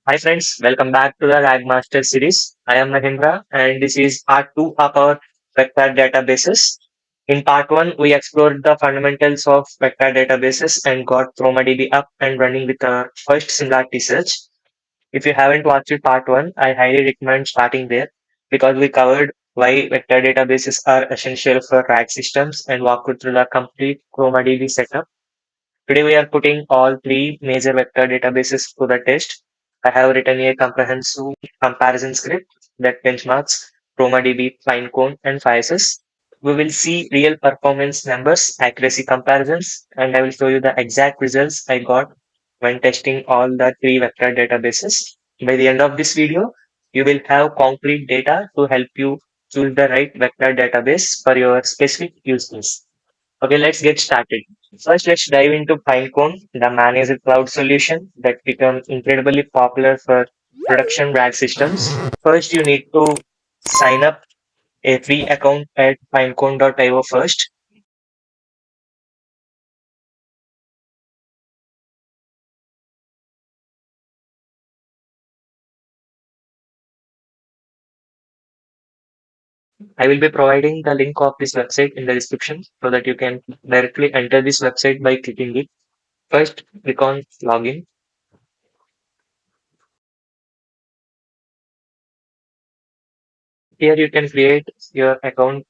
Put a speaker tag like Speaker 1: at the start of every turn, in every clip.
Speaker 1: Hi friends, welcome back to the RAG Master series. I am Mahindra and this is part 2 of our vector databases. In part 1, we explored the fundamentals of vector databases and got ChromaDB up and running with our first similarity search. If you haven't watched part 1, I highly recommend starting there because we covered why vector databases are essential for RAG systems and walked through the complete ChromaDB setup. Today we are putting all three major vector databases to the test. I have written a comprehensive comparison script that benchmarks ChromaDB, Pinecone, and FAISS. We will see real performance numbers, accuracy comparisons, and I will show you the exact results I got when testing all the three vector databases. By the end of this video, you will have concrete data to help you choose the right vector database for your specific use case. Okay, let's get started. First, let's dive into Pinecone, the managed cloud solution that became incredibly popular for production RAG systems. First, you need to sign up a free account at pinecone.io first. I will be providing the link of this website in the description so that you can directly enter this website by clicking it. First, click on login. Here you can create your account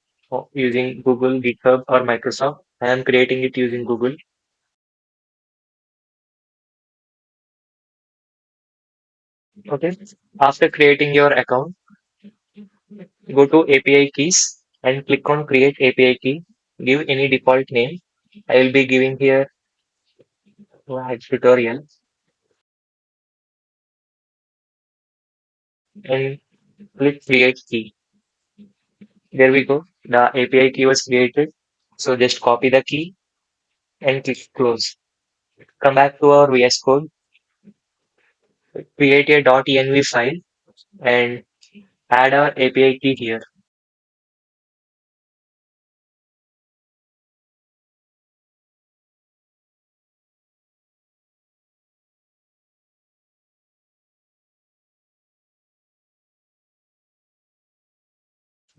Speaker 1: using Google, GitHub, or Microsoft. I am creating it using Google. Okay. After creating your account, go to API keys and click on create API key. Give any default name. I will be giving here tutorial and click create key. There we go. The API key was created. So just copy the key and click close. Come back to our VS Code, create a .env file and add our API key here.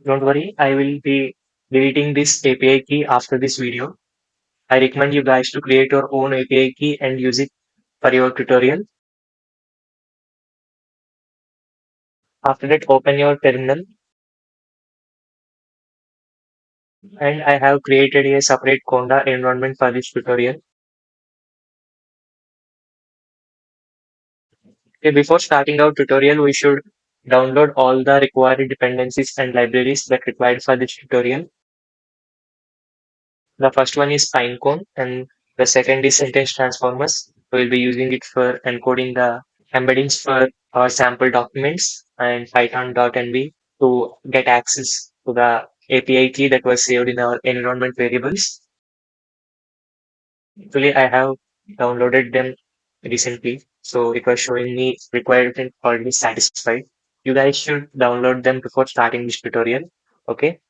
Speaker 1: Don't worry, I will be deleting this API key after this video. I recommend you guys to create your own API key and use it for your tutorial. After that, open your terminal and I have created a separate Conda environment for this tutorial. Okay, before starting our tutorial, we should download all the required dependencies and libraries that required for this tutorial. The first one is Pinecone and the second is sentence transformers. We will be using it for encoding the embeddings for our sample documents and python.nb to get access to the API key that was saved in our environment variables. Actually, I have downloaded them recently, so it was showing me requirement already satisfied. You guys should download them before starting this tutorial. Okay.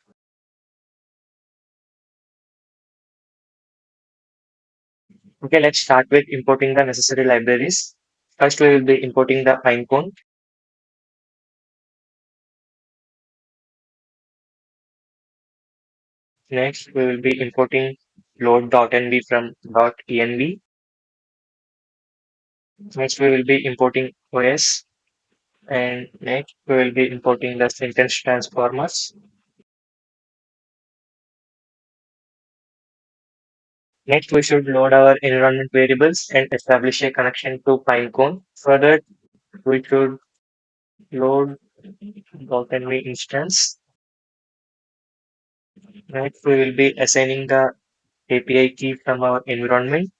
Speaker 1: Okay, let's start with importing the necessary libraries. First, we will be importing the Pinecone. Next, we will be importing load.nv from .env. Next, we will be importing OS. And next, we will be importing the sentence transformers. Next, we should load our environment variables and establish a connection to Pinecone. Further, we should load .env instance. Next, we will be assigning the API key from our environment.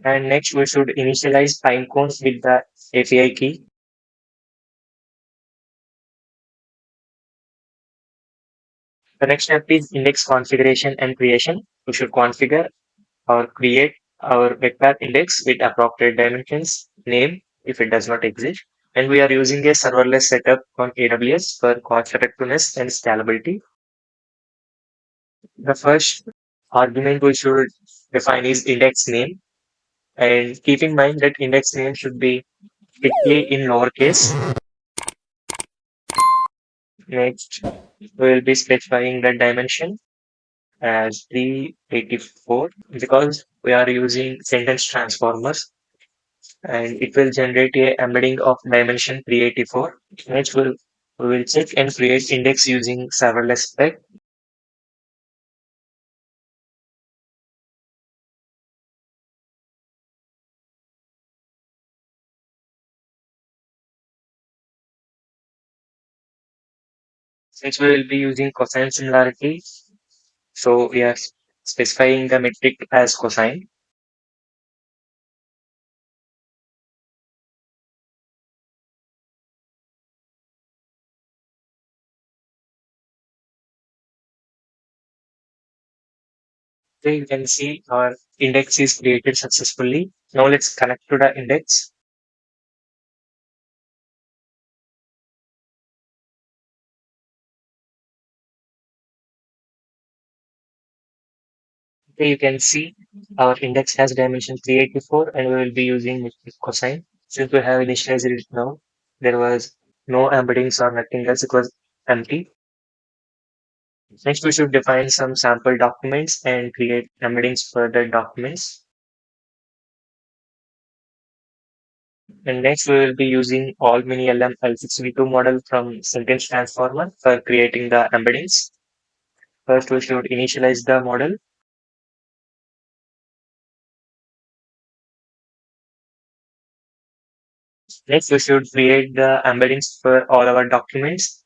Speaker 1: And next, we should initialize Pinecone with the API key. The next step is index configuration and creation. We should configure or create our vector index with appropriate dimensions, name if it does not exist. And we are using a serverless setup on AWS for cost effectiveness and scalability. The first argument we should define is index name. And keep in mind that index name should be strictly in lowercase. Next, we will be specifying the dimension as 384 because we are using sentence transformers and it will generate a embedding of dimension 384. Next, we will check and create index using serverless spec. Since we will be using cosine similarity, so we are specifying the metric as cosine. So you can see our index is created successfully. Now let's connect to the index. Okay, you can see our index has dimension 384 and we will be using metric cosine. Since we have initialized it now, there was no embeddings or nothing else, it was empty. Next, we should define some sample documents and create embeddings for the documents. And next, we will be using all mini LM L6V2 model from sentence transformer for creating the embeddings. First, we should initialize the model. Next, we should create the embeddings for all our documents.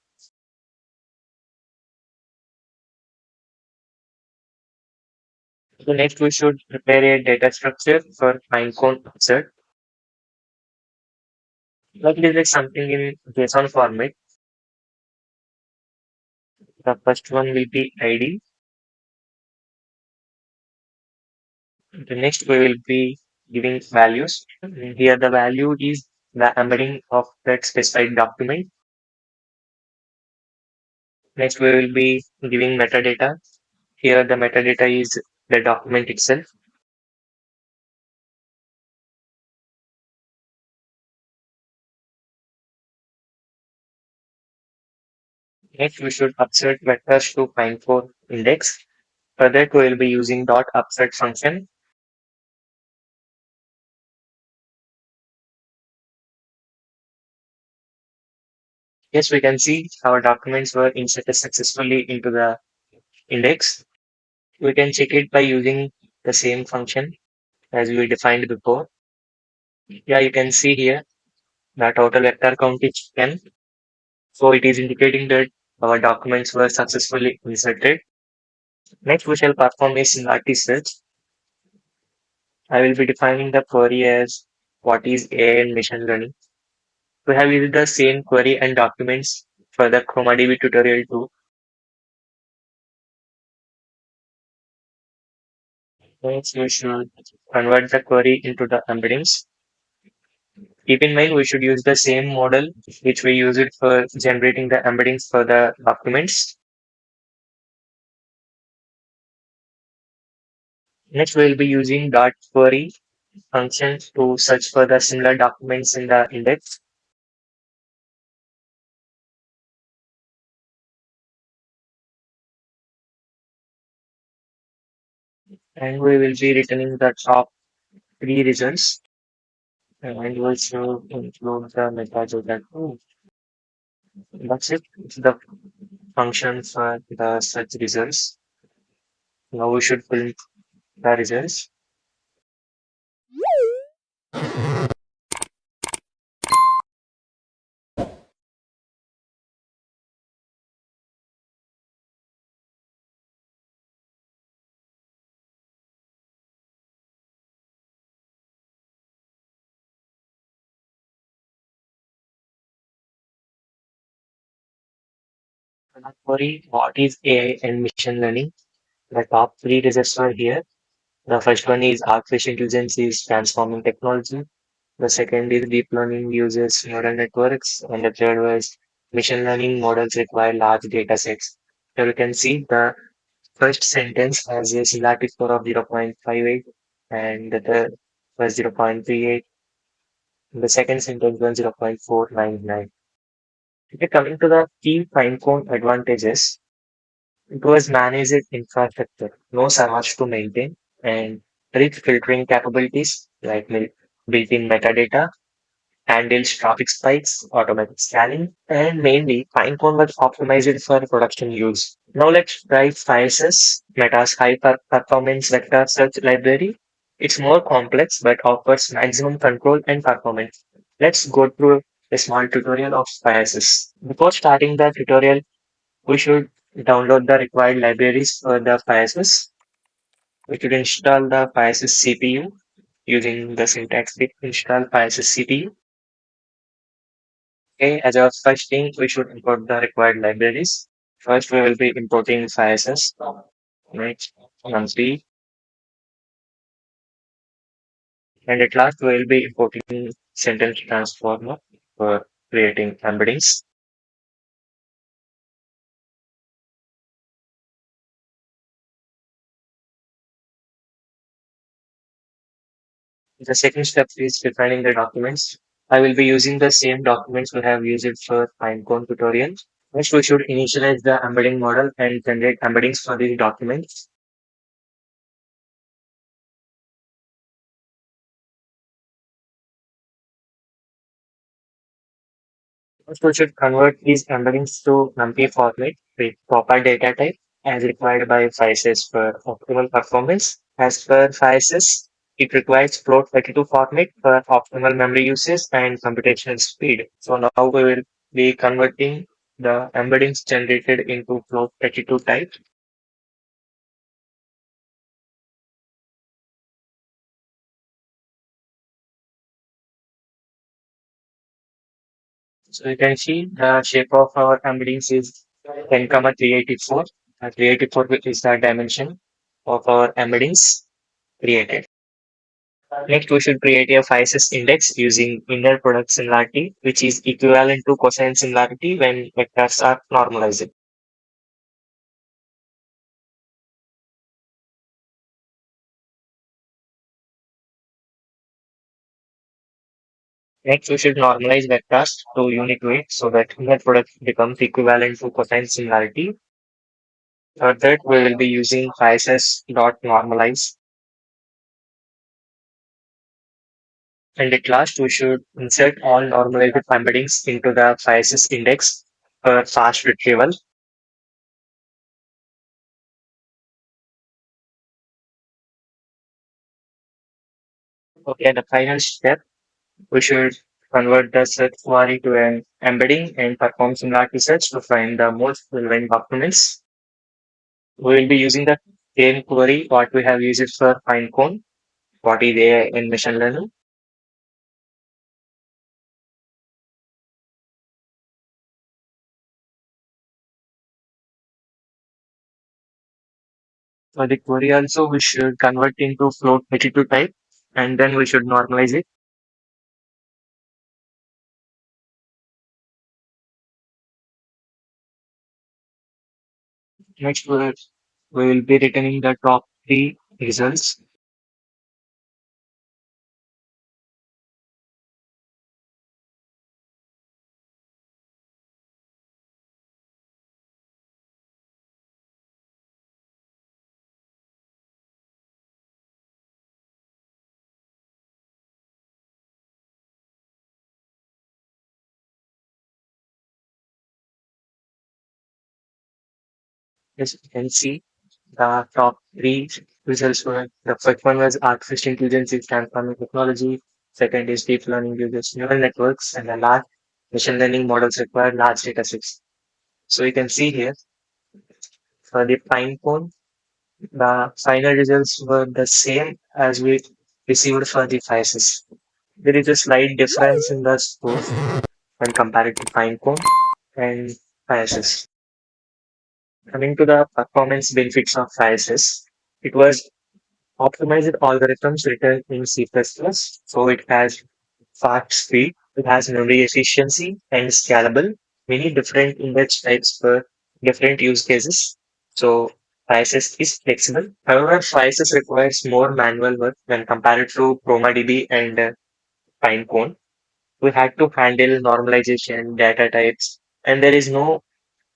Speaker 1: So next, we should prepare a data structure for Pinecone insert. Like it is like something in JSON format. The first one will be ID. The next we will be giving values. Here the value is the embedding of that specified document. Next we will be giving metadata. Here the metadata is the document itself. Next we should upsert vectors to Pinecone index. For that we will be using dot upsert function. Yes, we can see our documents were inserted successfully into the index. We can check it by using the same function as we defined before. Yeah, you can see here the total vector count is 10. So it is indicating that our documents were successfully inserted. Next, we shall perform a similarity search. I will be defining the query as what is AI and machine learning. We have used the same query and documents for the ChromaDB tutorial too. Next, we should convert the query into the embeddings. Keep in mind, we should use the same model which we use it for generating the embeddings for the documents. Next, we will be using dot query function to search for the similar documents in the index. And we will be returning the top three results and also include the metadata too. That's it. It's the function for the search results. Now we should print the results. Query what is AI and machine learning? The top three results are here. The first one is artificial intelligence is transforming technology. The second is deep learning uses neural networks. And the third was machine learning models require large data sets. Here you can see the first sentence has a similarity score of 0.58 and the was 0.38, and the second sentence was 0.499. Okay, coming to the key Pinecone advantages, it was managed infrastructure, no servers to maintain, and rich filtering capabilities like built-in metadata, handles traffic spikes, automatic scanning, and mainly Pinecone was optimized for production use. Now let's try FAISS, Meta's high performance vector search library. It's more complex but offers maximum control and performance. Let's go through a small tutorial of FAISS. Before starting the tutorial, we should download the required libraries for the FAISS. We should install the FAISS CPU using the syntax install FAISS CPU. Okay, as our first thing, we should import the required libraries. First, we will be importing FAISS, next, monthly, and at last, we will be importing sentence transformer for creating embeddings. The second step is defining the documents. I will be using the same documents we have used for Pinecone tutorial. Next, we should initialize the embedding model and generate embeddings for these documents. First, we should convert these embeddings to NumPy format with proper data type as required by FAISS for optimal performance. As per FAISS, it requires float32 format for optimal memory usage and computational speed. So now we will be converting the embeddings generated into float32 type. So you can see the shape of our embeddings is 10, 384. 384 is the dimension of our embeddings created. Next, we should create a FAISS index using inner product similarity, which is equivalent to cosine similarity when vectors are normalized. Next, we should normalize vectors to unit weight so that inner product becomes equivalent to cosine similarity. For that, we will be using FAISS dot normalize. And at last, we should insert all normalized embeddings into the FAISS index for fast retrieval. Okay, the final step, we should convert the search query to an embedding and perform similarity search to find the most relevant documents. We will be using the same query what we have used for Pinecone, what is AI in machine learning. For the query also, we should convert into float32 type and then we should normalize it. Next, we will be returning the top three results. As you can see, the top three results were the first one was artificial intelligence is transforming technology. Second is deep learning uses neural networks, and the last machine learning models require large data sets. So you can see here for the Pinecone, the final results were the same as we received for the FAISS. There is a slight difference in the scores when compared to Pinecone and FAISS. Coming to the performance benefits of FAISS, it was optimized algorithms written in C++, so it has fast speed, it has memory efficiency and scalable, many different index types for different use cases. So FAISS is flexible. However, FAISS requires more manual work when compared to ChromaDB and Pinecone. We had to handle normalization, data types, and there is no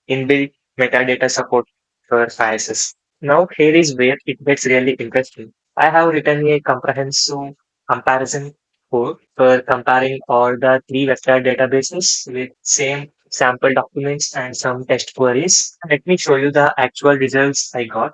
Speaker 1: inbuilt metadata support for FAISS. Now, here is where it gets really interesting. I have written a comprehensive comparison code for comparing all the three vector databases with same sample documents and some test queries. Let me show you the actual results I got.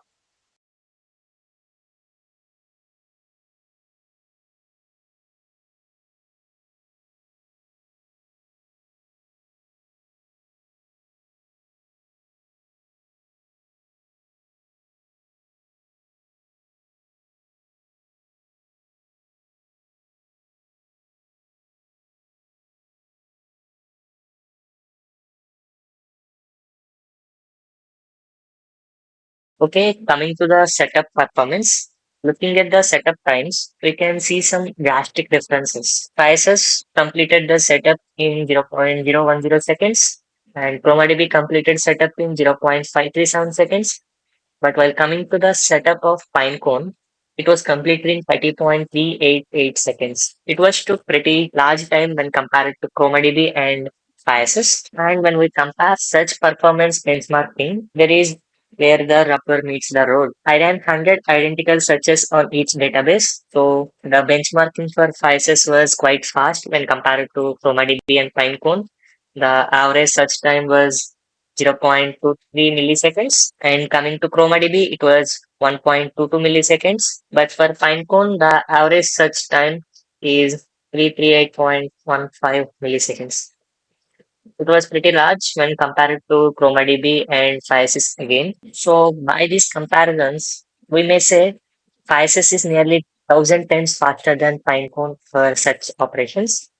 Speaker 1: Okay, coming to the setup performance. Looking at the setup times, we can see some drastic differences. FAISS completed the setup in 0.010 seconds, and ChromaDB completed setup in 0.537 seconds. But while coming to the setup of Pinecone, it was completed in 30.388 seconds. It was took pretty large time when compared to ChromaDB and FAISS. And when we compare such performance benchmarking, there is where the rubber meets the road. I ran 100 identical searches on each database. So the benchmarking for FAISS was quite fast when compared to ChromaDB and Pinecone. The average search time was 0.23 milliseconds, and coming to ChromaDB, it was 1.22 milliseconds. But for Pinecone, the average search time is 338.15 milliseconds. It was pretty large when compared to ChromaDB and FAISS again. So by these comparisons, we may say FAISS is nearly 1,000 times faster than Pinecone for such operations.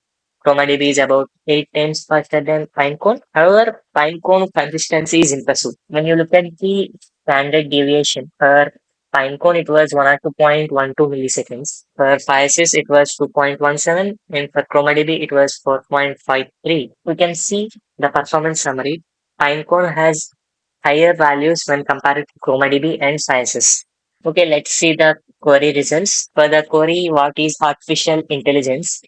Speaker 1: ChromaDB is about 8 times faster than Pinecone. However, Pinecone consistency is impressive. When you look at the standard deviation for Pinecone, it was 1 or 2.12 milliseconds. For FAISS, it was 2.17, and for ChromaDB, it was 4.53. We can see the performance summary. Pinecone has higher values when compared to ChromaDB and FAISS. Okay, let's see the query results. For the query, what is artificial intelligence?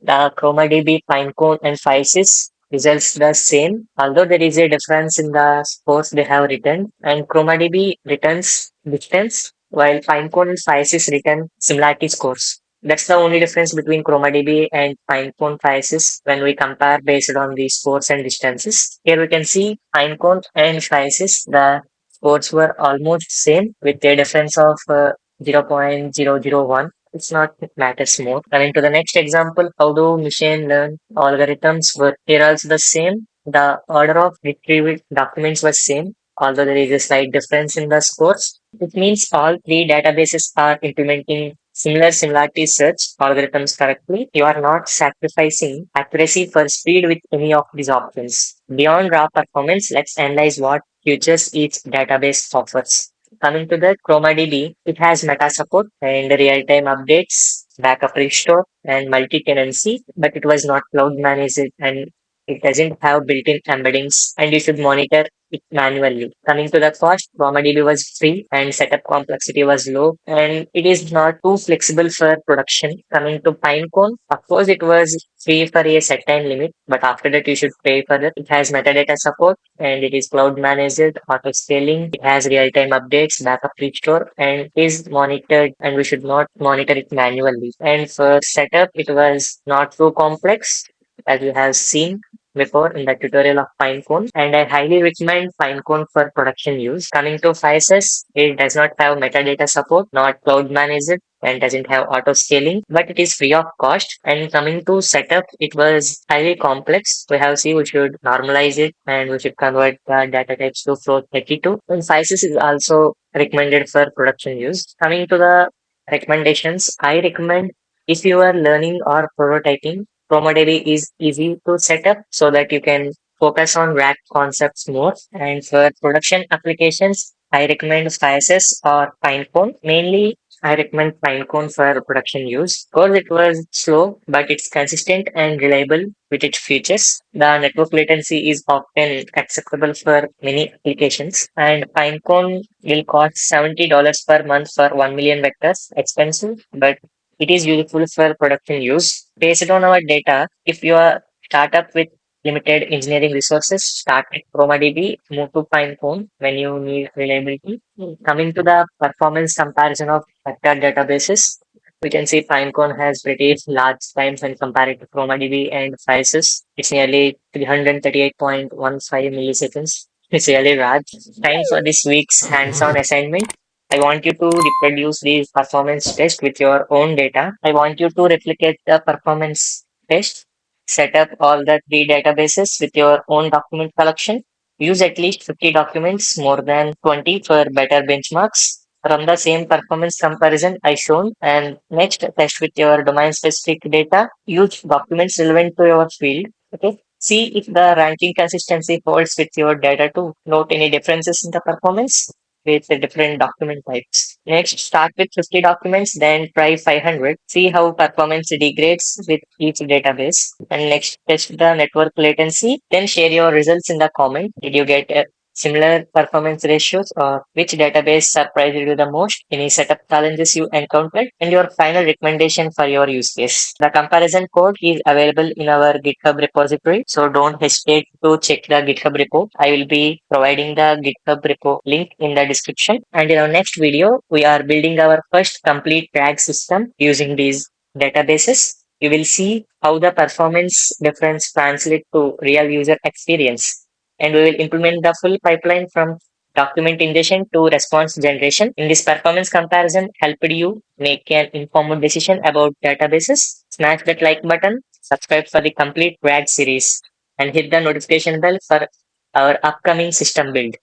Speaker 1: The ChromaDB, Pinecone, and FAISS results the same, although there is a difference in the scores they have written. And ChromaDB returns distance, while Pinecone and FAISS return similarity scores. That's the only difference between ChromaDB and Pinecone FAISS when we compare based on the scores and distances. Here we can see Pinecone and FAISS, the scores were almost same with a difference of 0.001. It's not matters more. Coming to the next example, how do machine learn algorithms work? Here also the same. The order of retrieved documents was same, although there is a slight difference in the scores. It means all three databases are implementing similarity search algorithms correctly. You are not sacrificing accuracy for speed with any of these options. Beyond raw performance, let's analyze what features each database offers. Coming to the ChromaDB, it has meta support and real-time updates, backup restore, and multi-tenancy, but it was not cloud managed and it doesn't have built-in embeddings, and you should monitor it manually. Coming to the cost, ChromaDB was free and setup complexity was low, and it is not too flexible for production. Coming to Pinecone, of course, it was free for a set time limit, but after that you should pay for it. It has metadata support and it is cloud managed, auto scaling. It has real time updates, backup restore, and is monitored. And we should not monitor it manually. And for setup, it was not too complex as you have seen before in the tutorial of Pinecone, and I highly recommend Pinecone for production use. Coming to FAISS, it does not have metadata support, not cloud managed, and doesn't have auto scaling, but it is free of cost. And coming to setup, it was highly complex. We have seen we should normalize it and we should convert the data types to float 32. And FAISS is also recommended for production use. Coming to the recommendations, I recommend if you are learning or prototyping, ChromaDB is easy to set up so that you can focus on RAG concepts more. And for production applications, I recommend FAISS or Pinecone. Mainly I recommend Pinecone for production use. Of course, it was slow, but it's consistent and reliable with its features. The network latency is often acceptable for many applications, and Pinecone will cost $70 per month for 1 million vectors. Expensive, but it is useful for production use. Based on our data, if you are startup with limited engineering resources, start with ChromaDB, move to Pinecone when you need reliability. Coming to the performance comparison of vector databases, we can see Pinecone has pretty large times when compared to ChromaDB and FAISS. It's nearly 338.15 milliseconds. It's really large. Time for this week's hands-on assignment. I want you to reproduce the performance test with your own data. I want you to replicate the performance test. Set up all the three databases with your own document collection. Use at least 50 documents, more than 20 for better benchmarks. Run the same performance comparison I shown, and next test with your domain specific data. Use documents relevant to your field. Okay. See if the ranking consistency holds with your data to note any differences in the performance with the different document types. Next, start with 50 documents, then try 500. See how performance degrades with each database. And next, test the network latency. Then share your results in the comment. Did you get similar performance ratios, or which database surprised you the most, any setup challenges you encountered, and your final recommendation for your use case. The comparison code is available in our GitHub repository, so don't hesitate to check the GitHub repo. I will be providing the GitHub repo link in the description. And in our next video, we are building our first complete tag system using these databases. You will see how the performance difference translates to real user experience, and we will implement the full pipeline from document ingestion to response generation. In this performance comparison, helped you make an informed decision about databases. Smash that like button, subscribe for the complete RAG series, and hit the notification bell for our upcoming system build.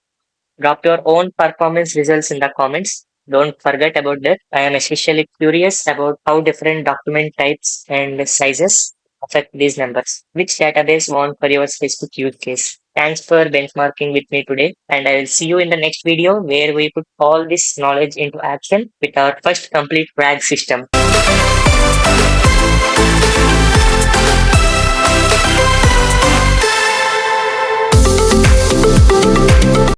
Speaker 1: Drop your own performance results in the comments. Don't forget about that. I am especially curious about how different document types and sizes affect these numbers. Which database want for your specific use case? Thanks for benchmarking with me today, and I will see you in the next video where we put all this knowledge into action with our first complete RAG system.